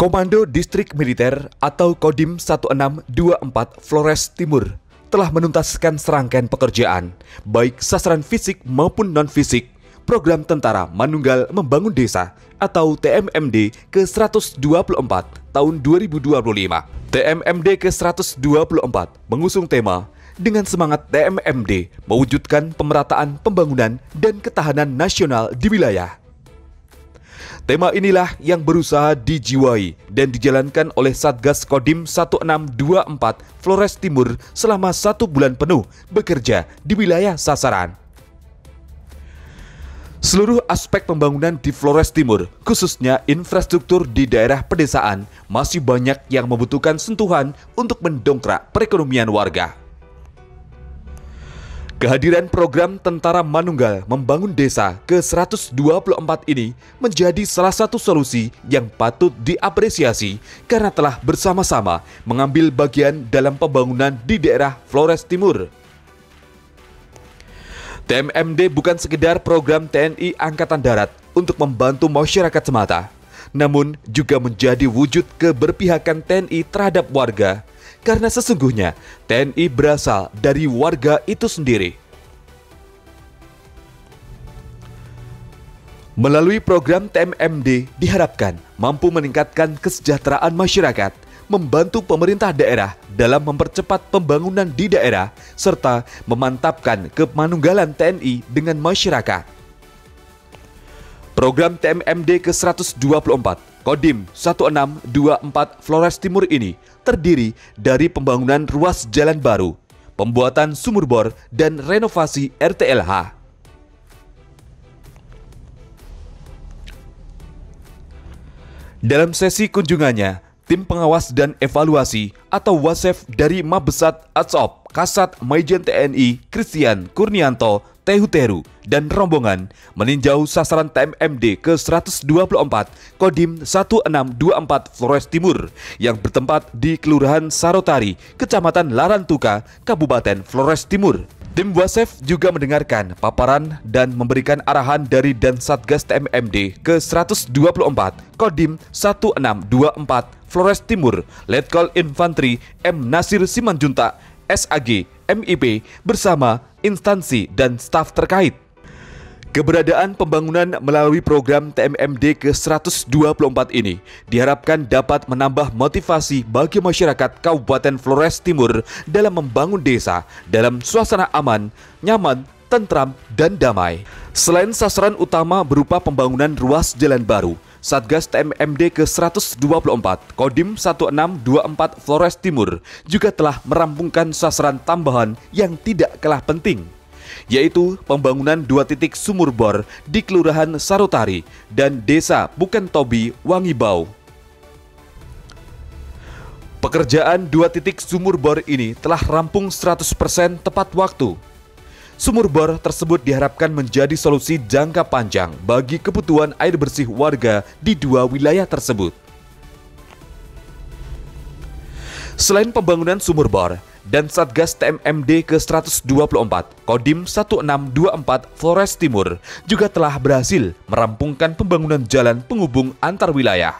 Komando Distrik Militer atau Kodim 1624 Flores Timur telah menuntaskan serangkaian pekerjaan, baik sasaran fisik maupun non-fisik, program Tentara Manunggal Membangun Desa atau TMMD ke-124 tahun 2025. TMMD ke-124 mengusung tema dengan semangat TMMD mewujudkan pemerataan pembangunan dan ketahanan nasional di wilayah. Tema inilah yang berusaha dijiwai dan dijalankan oleh Satgas Kodim 1624 Flores Timur selama 1 bulan penuh bekerja di wilayah sasaran. Seluruh aspek pembangunan di Flores Timur, khususnya infrastruktur di daerah pedesaan, masih banyak yang membutuhkan sentuhan untuk mendongkrak perekonomian warga. Kehadiran program Tentara Manunggal Membangun Desa ke-124 ini menjadi salah satu solusi yang patut diapresiasi karena telah bersama-sama mengambil bagian dalam pembangunan di daerah Flores Timur. TMMD bukan sekedar program TNI Angkatan Darat untuk membantu masyarakat semata, namun juga menjadi wujud keberpihakan TNI terhadap warga. Karena sesungguhnya TNI berasal dari warga itu sendiri. Melalui program TMMD diharapkan mampu meningkatkan kesejahteraan masyarakat, membantu pemerintah daerah dalam mempercepat pembangunan di daerah, serta memantapkan kemanunggalan TNI dengan masyarakat. Program TMMD ke-124 Kodim 1624 Flores Timur ini terdiri dari pembangunan ruas jalan baru, pembuatan sumur bor, dan renovasi RTLH. Dalam sesi kunjungannya, tim pengawas dan evaluasi atau WASEF dari Mabesat Atsob Kasat Maijen TNI Christian Kurnianto Tehuteru dan rombongan meninjau sasaran TMMD ke-124 Kodim 1624 Flores Timur yang bertempat di Kelurahan Sarotari, Kecamatan Larantuka, Kabupaten Flores Timur. Tim WASEF juga mendengarkan paparan dan memberikan arahan dari Dan Satgas TMMD ke-124 Kodim 1624 Flores Timur, Letkol Infantri M. Nasir Simanjuntak, SAG, MIP bersama instansi dan staf terkait. Keberadaan pembangunan melalui program TMMD ke-124 ini diharapkan dapat menambah motivasi bagi masyarakat Kabupaten Flores Timur dalam membangun desa dalam suasana aman, nyaman, tentram, dan damai. Selain sasaran utama berupa pembangunan ruas jalan baru, Satgas TMMD ke-124 Kodim 1624 Flores Timur juga telah merampungkan sasaran tambahan yang tidak kalah penting, yaitu pembangunan 2 titik sumur bor di Kelurahan Sarotari dan Desa Bukentobi, Wangibau. Pekerjaan 2 titik sumur bor ini telah rampung 100% tepat waktu. Sumur bor tersebut diharapkan menjadi solusi jangka panjang bagi kebutuhan air bersih warga di 2 wilayah tersebut. Selain pembangunan sumur bor, dan Satgas TMMD ke-124 Kodim 1624 Flores Timur juga telah berhasil merampungkan pembangunan jalan penghubung antar wilayah.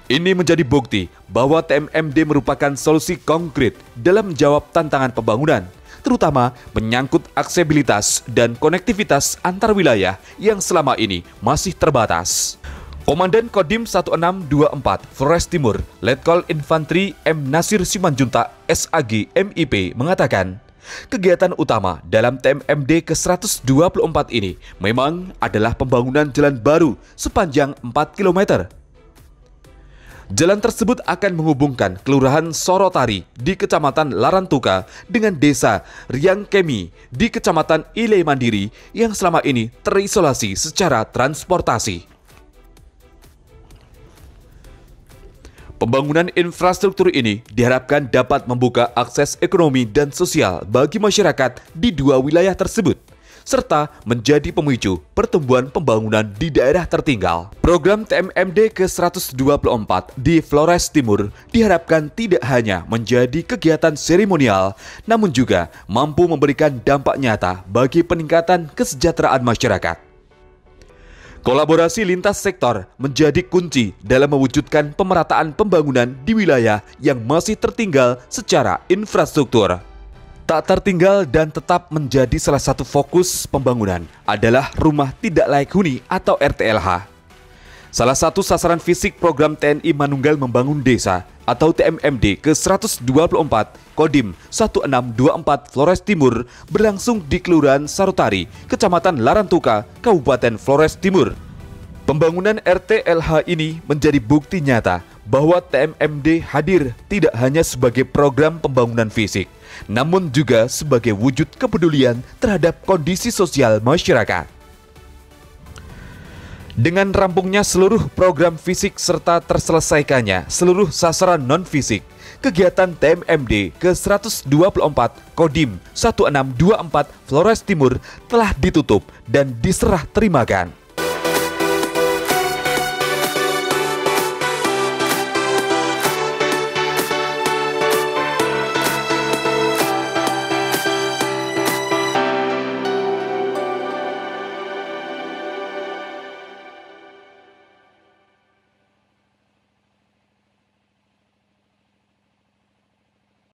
Ini menjadi bukti bahwa TMMD merupakan solusi konkret dalam menjawab tantangan pembangunan, terutama menyangkut aksesibilitas dan konektivitas antar wilayah yang selama ini masih terbatas. Komandan Kodim 1624 Flores Timur, Letkol Infantri M. Nasir Simanjuntak, SAG, MIP mengatakan, kegiatan utama dalam TMMD ke-124 ini memang adalah pembangunan jalan baru sepanjang 4 km. Jalan tersebut akan menghubungkan Kelurahan Sorotari di Kecamatan Larantuka dengan Desa Riangkemi di Kecamatan Ile Mandiri yang selama ini terisolasi secara transportasi. Pembangunan infrastruktur ini diharapkan dapat membuka akses ekonomi dan sosial bagi masyarakat di 2 wilayah tersebut, serta menjadi pemicu pertumbuhan pembangunan di daerah tertinggal. Program TMMD ke-124 di Flores Timur diharapkan tidak hanya menjadi kegiatan seremonial, namun juga mampu memberikan dampak nyata bagi peningkatan kesejahteraan masyarakat. Kolaborasi lintas sektor menjadi kunci dalam mewujudkan pemerataan pembangunan di wilayah yang masih tertinggal secara infrastruktur. Tak tertinggal dan tetap menjadi salah satu fokus pembangunan adalah Rumah Tidak Layak Huni atau RTLH. Salah satu sasaran fisik program TNI Manunggal Membangun Desa atau TMMD ke-124 Kodim 1624 Flores Timur berlangsung di Kelurahan Sarutari, Kecamatan Larantuka, Kabupaten Flores Timur. Pembangunan RTLH ini menjadi bukti nyata bahwa TMMD hadir tidak hanya sebagai program pembangunan fisik, namun juga sebagai wujud kepedulian terhadap kondisi sosial masyarakat. Dengan rampungnya seluruh program fisik serta terselesaikannya seluruh sasaran non-fisik, kegiatan TMMD ke-124 Kodim 1624 Flores Timur telah ditutup dan diserah terimakan.